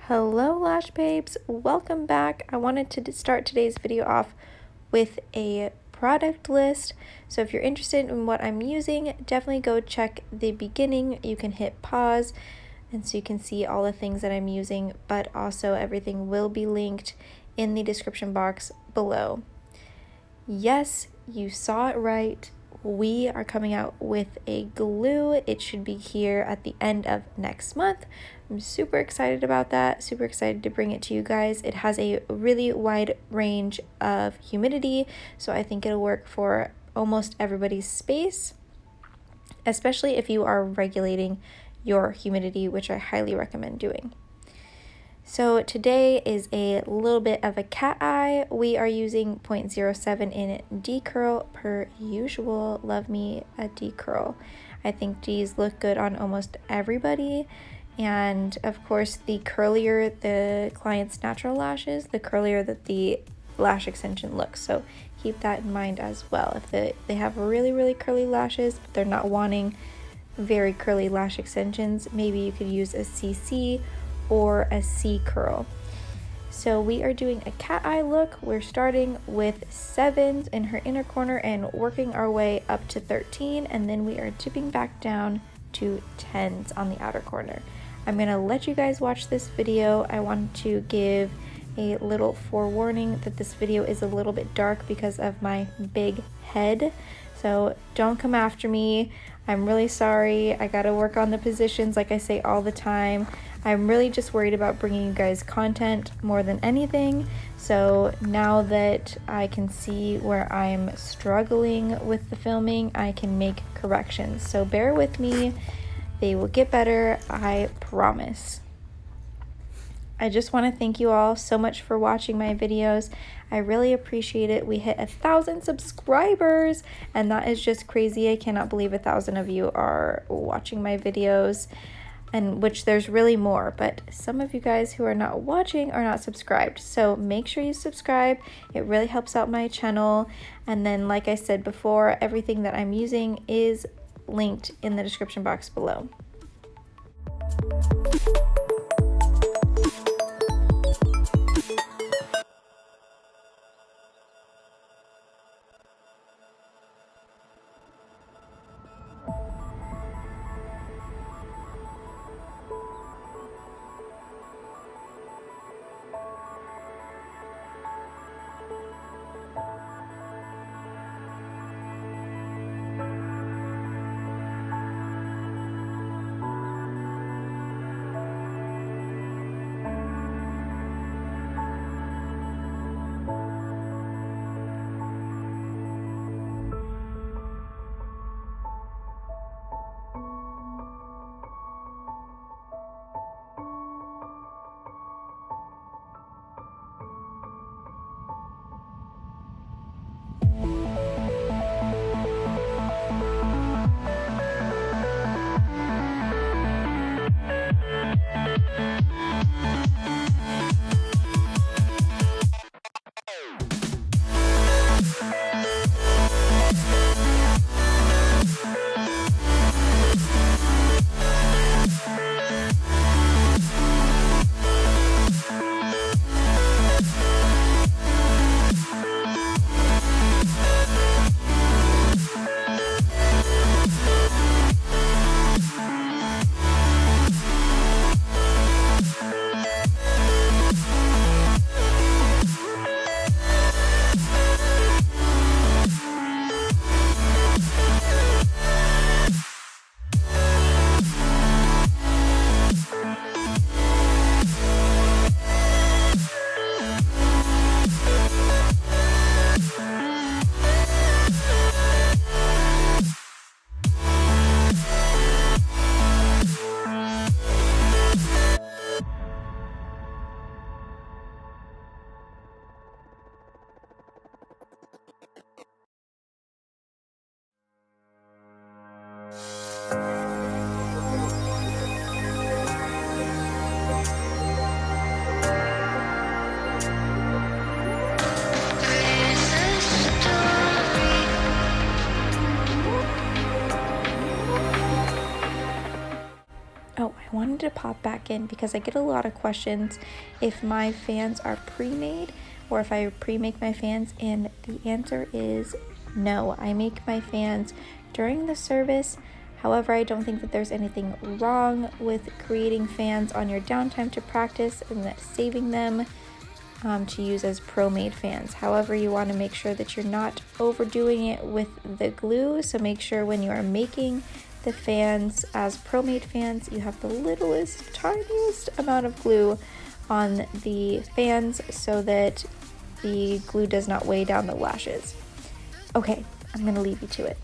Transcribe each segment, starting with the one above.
Hello Lash babes, welcome back. I wanted to start today's video off with a product list. So if you're interested in what I'm using, definitely go check the beginning. You can hit pause and so you can see all the things that I'm using, but also everything will be linked in the description box below. Yes, you saw it right. We are coming out with a glue. It should be here at the end of next month. I'm super excited about that, super excited to bring it to you guys. It has a really wide range of humidity, so I think it'll work for almost everybody's space, especially if you are regulating your humidity, which I highly recommend doing. So today is a little bit of a cat eye. We are using 0.07 in D-curl per usual. Love me a D-curl. I think D's look good on almost everybody. And of course, the curlier the client's natural lashes, the curlier that the lash extension looks. So keep that in mind as well. If they have really, really curly lashes, but they're not wanting very curly lash extensions, maybe you could use a CC or a C curl. So we are doing a cat eye look. We're starting with 7s in her inner corner and working our way up to 13, and then we are dipping back down to 10s on the outer corner. I'm gonna let you guys watch this video. I want to give a little forewarning that this video is a little bit dark because of my big head. So don't come after me. I'm really sorry. I gotta work on the positions like I say all the time. I'm really just worried about bringing you guys content more than anything. So now that I can see where I'm struggling with the filming, I can make corrections. So bear with me. They will get better, I promise. I just want to thank you all so much for watching my videos. I really appreciate it. We hit 1,000 subscribers, and that is just crazy. I cannot believe 1,000 of you are watching my videos, and which there's really more, but some of you guys who are not watching are not subscribed. So make sure you subscribe. It really helps out my channel. And then, like I said before, everything that I'm using is linked in the description box below. wanted to pop back in because I get a lot of questions if my fans are pre-made or if I pre-make my fans, and the answer is no. I make my fans during the service. However, I don't think that there's anything wrong with creating fans on your downtime to practice and saving them to use as pro-made fans. However, you want to make sure that you're not overdoing it with the glue, so make sure when you are making the fans as pro-made fans, you have the littlest, tiniest amount of glue on the fans so that the glue does not weigh down the lashes. Okay, I'm gonna leave you to it.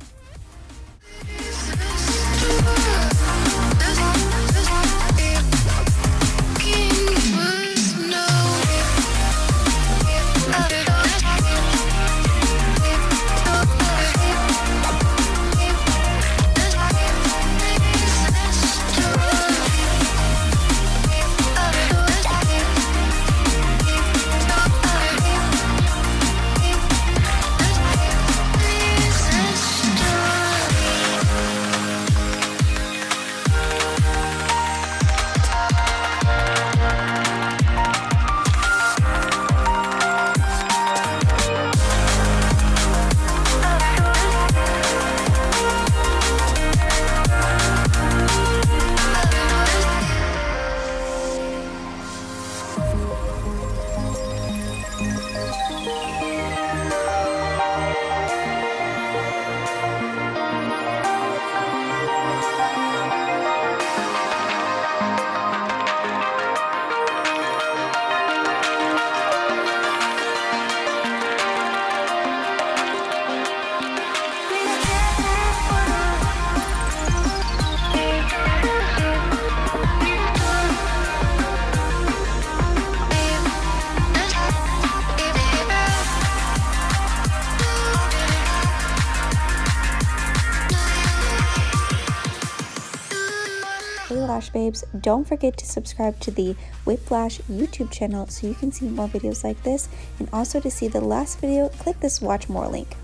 Hey Lash babes, don't forget to subscribe to the Whiplash YouTube channel so you can see more videos like this, and also to see the last video, click this watch more link.